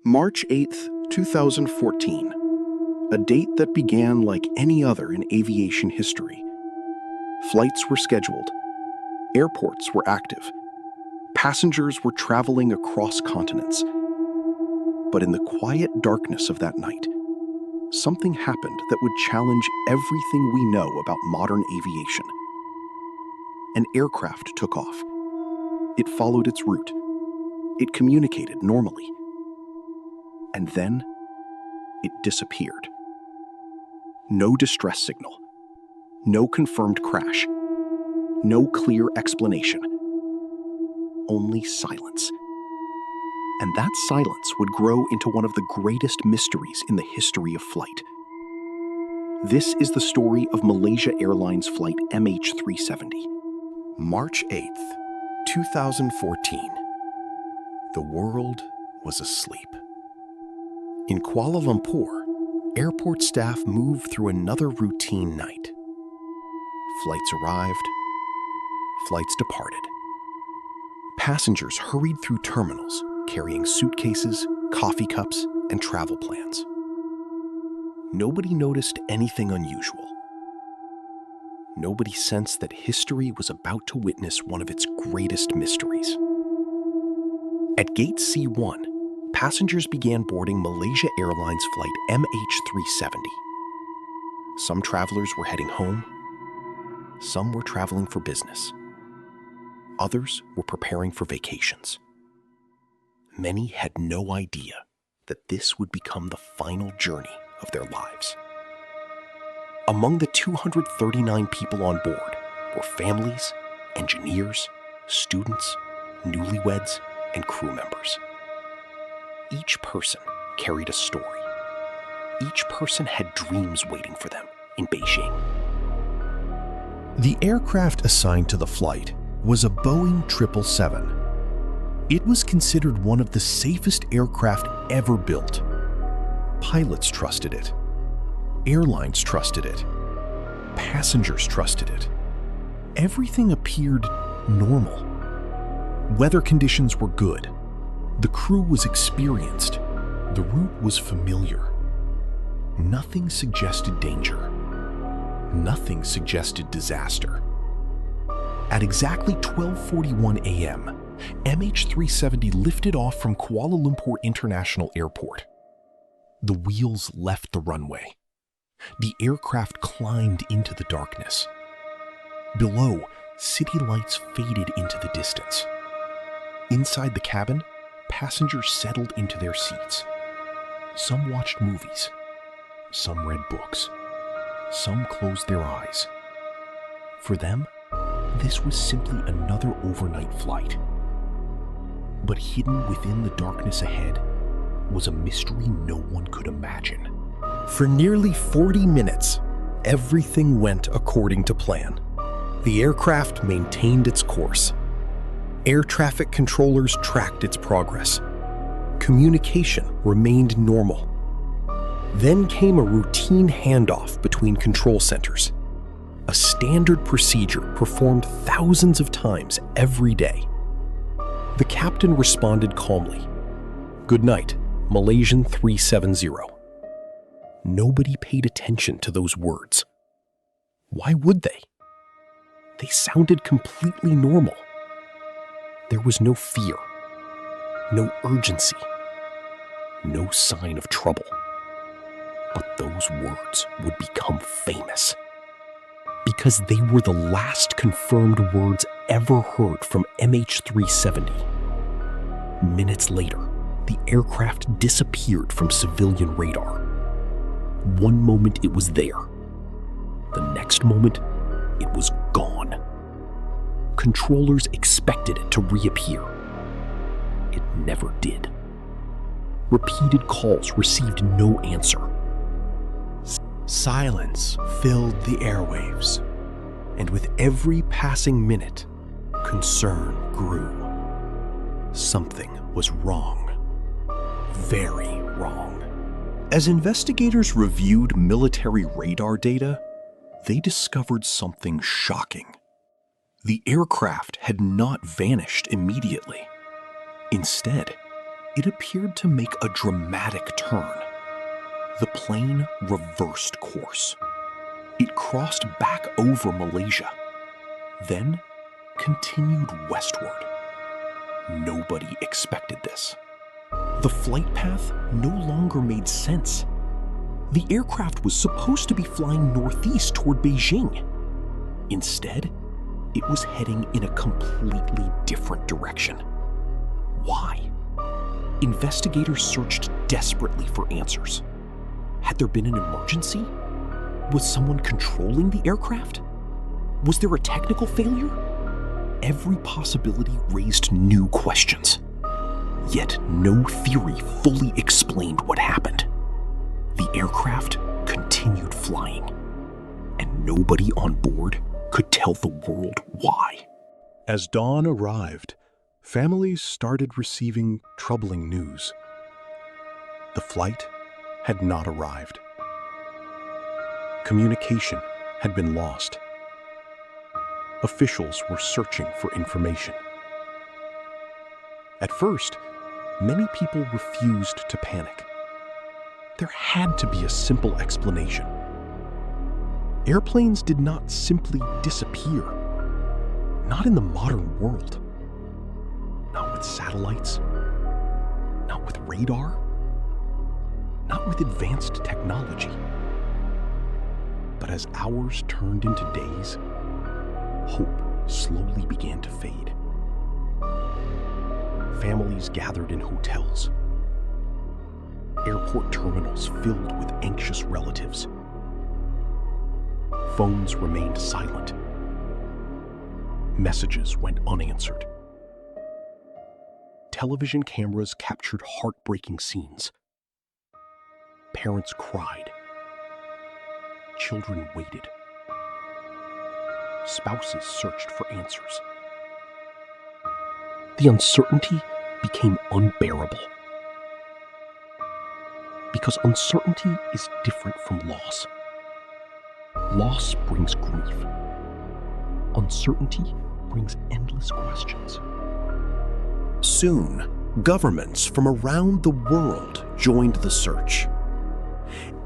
March 8th, 2014, a date that began like any other in aviation history. Flights were scheduled, airports were active, passengers were traveling across continents. But in the quiet darkness of that night, something happened that would challenge everything we know about modern aviation. An aircraft took off. It followed its route. It communicated normally. And then it disappeared. No distress signal. No confirmed crash. No clear explanation. Only silence. And that silence would grow into one of the greatest mysteries in the history of flight. This is the story of Malaysia Airlines flight MH370. March 8th, 2014. The world was asleep. In Kuala Lumpur, airport staff moved through another routine night. Flights arrived. Flights departed. Passengers hurried through terminals, carrying suitcases, coffee cups, and travel plans. Nobody noticed anything unusual. Nobody sensed that history was about to witness one of its greatest mysteries. At Gate C1, passengers began boarding Malaysia Airlines flight MH370. Some travelers were heading home. Some were traveling for business. Others were preparing for vacations. Many had no idea that this would become the final journey of their lives. Among the 239 people on board were families, engineers, students, newlyweds, and crew members. Each person carried a story. Each person had dreams waiting for them in Beijing. The aircraft assigned to the flight was a Boeing 777. It was considered one of the safest aircraft ever built. Pilots trusted it. Airlines trusted it. Passengers trusted it. Everything appeared normal. Weather conditions were good. The crew was experienced. The route was familiar. Nothing suggested danger. Nothing suggested disaster. At exactly 12:41 a.m., MH370 lifted off from Kuala Lumpur International Airport. The wheels left the runway. The aircraft climbed into the darkness. Below, city lights faded into the distance. Inside the cabin, passengers settled into their seats. Some watched movies. Some read books. Some closed their eyes. For them, this was simply another overnight flight. But hidden within the darkness ahead was a mystery no one could imagine. For nearly 40 minutes, everything went according to plan. The aircraft maintained its course. Air traffic controllers tracked its progress. Communication remained normal. Then came a routine handoff between control centers, a standard procedure performed thousands of times every day. The captain responded calmly, "Good night, Malaysian 370. Nobody paid attention to those words. Why would they? They sounded completely normal. There was no fear, no urgency, no sign of trouble. But those words would become famous because they were the last confirmed words ever heard from MH370. Minutes later, the aircraft disappeared from civilian radar. One moment it was there. The next moment, it was gone. Controllers expected it to reappear. It never did. Repeated calls received no answer. Silence filled the airwaves, and with every passing minute, concern grew. Something was wrong. Very wrong. As investigators reviewed military radar data, they discovered something shocking. The aircraft had not vanished immediately. Instead, it appeared to make a dramatic turn. The plane reversed course. It crossed back over Malaysia, then continued westward. Nobody expected this. The flight path no longer made sense. The aircraft was supposed to be flying northeast toward Beijing. Instead, it was heading in a completely different direction. Why? Investigators searched desperately for answers. Had there been an emergency? Was someone controlling the aircraft? Was there a technical failure? Every possibility raised new questions. Yet no theory fully explained what happened. The aircraft continued flying, and nobody on board could tell the world why. As dawn arrived, families started receiving troubling news. The flight had not arrived. Communication had been lost. Officials were searching for information. At first, many people refused to panic. There had to be a simple explanation. Airplanes did not simply disappear. Not in the modern world. Not with satellites. Not with radar. Not with advanced technology. But as hours turned into days, hope slowly began to fade. Families gathered in hotels. Airport terminals filled with anxious relatives. Phones remained silent. Messages went unanswered. Television cameras captured heartbreaking scenes. Parents cried. Children waited. Spouses searched for answers. The uncertainty became unbearable. Because uncertainty is different from loss. Loss brings grief. Uncertainty brings endless questions. Soon, governments from around the world joined the search.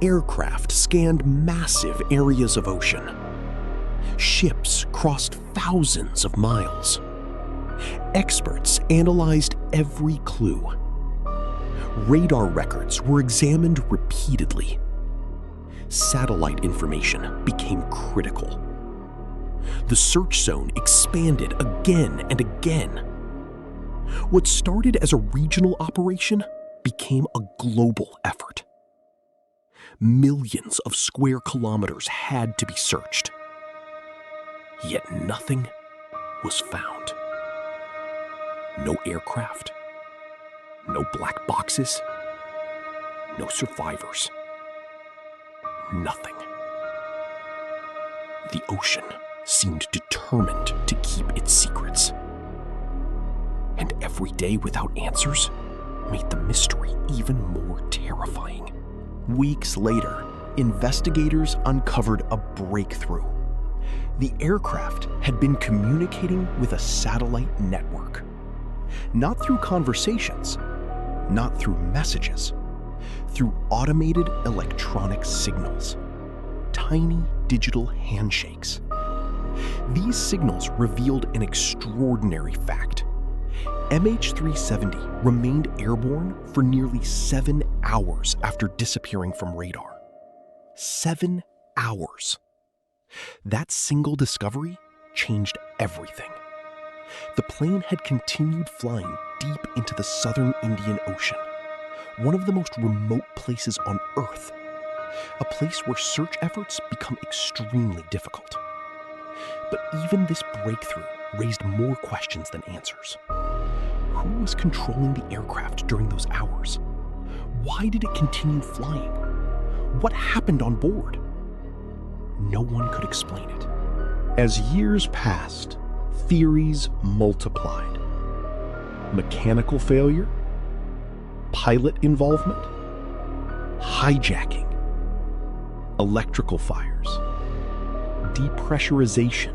Aircraft scanned massive areas of ocean. Ships crossed thousands of miles. Experts analyzed every clue. Radar records were examined repeatedly. Satellite information became critical. The search zone expanded again and again. What started as a regional operation became a global effort. Millions of square kilometers had to be searched. Yet nothing was found. No aircraft, no black boxes, no survivors. Nothing. The ocean seemed determined to keep its secrets. And every day without answers made the mystery even more terrifying. Weeks later, investigators uncovered a breakthrough. The aircraft had been communicating with a satellite network. Not through conversations, not through messages, through automated electronic signals, tiny digital handshakes. These signals revealed an extraordinary fact. MH370 remained airborne for nearly 7 hours after disappearing from radar. 7 hours. That single discovery changed everything. The plane had continued flying deep into the southern Indian Ocean, one of the most remote places on Earth, a place where search efforts become extremely difficult. But even this breakthrough raised more questions than answers. Who was controlling the aircraft during those hours? Why did it continue flying? What happened on board? No one could explain it. As years passed, theories multiplied. Mechanical failure, pilot involvement, hijacking, electrical fires, depressurization,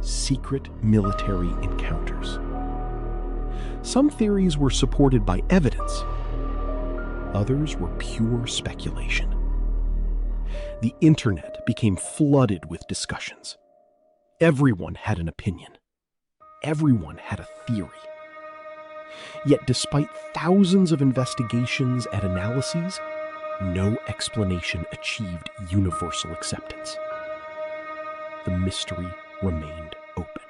secret military encounters. Some theories were supported by evidence. Others were pure speculation. The internet became flooded with discussions. Everyone had an opinion. Everyone had a theory. Yet despite thousands of investigations and analyses, no explanation achieved universal acceptance. The mystery remained open.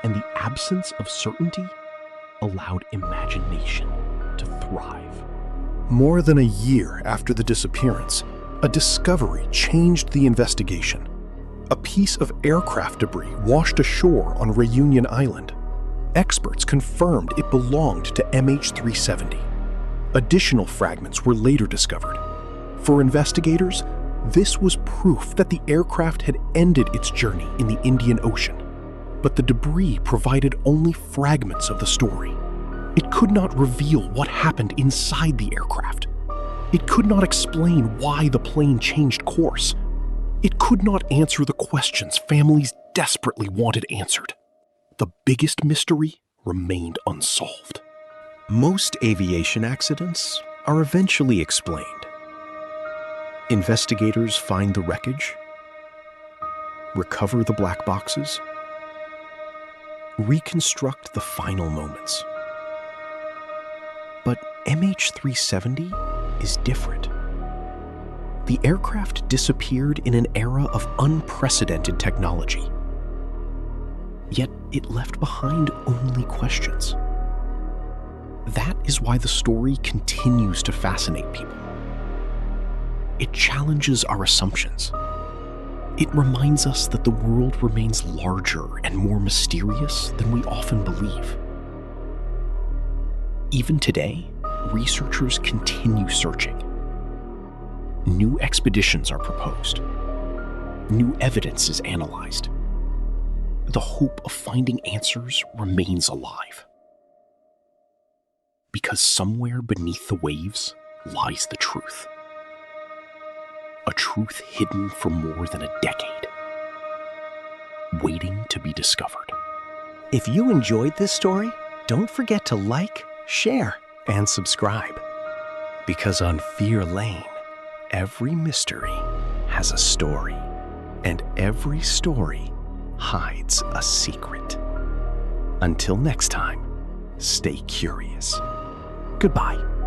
And the absence of certainty allowed imagination to thrive. More than a year after the disappearance, a discovery changed the investigation. A piece of aircraft debris washed ashore on Reunion Island. Experts confirmed it belonged to MH370. Additional fragments were later discovered. For investigators, this was proof that the aircraft had ended its journey in the Indian Ocean. But the debris provided only fragments of the story. It could not reveal what happened inside the aircraft. It could not explain why the plane changed course. It could not answer the questions families desperately wanted answered. The biggest mystery remained unsolved. Most aviation accidents are eventually explained. Investigators find the wreckage, recover the black boxes, reconstruct the final moments. But MH370 is different. The aircraft disappeared in an era of unprecedented technology. Yet it left behind only questions. That is why the story continues to fascinate people. It challenges our assumptions. It reminds us that the world remains larger and more mysterious than we often believe. Even today, researchers continue searching. New expeditions are proposed. New evidence is analyzed. The hope of finding answers remains alive. Because somewhere beneath the waves lies the truth. A truth hidden for more than a decade, waiting to be discovered. If you enjoyed this story, don't forget to like, share, and subscribe. Because on Fear Lane, every mystery has a story, and every story hides a secret. Until next time, stay curious. Goodbye.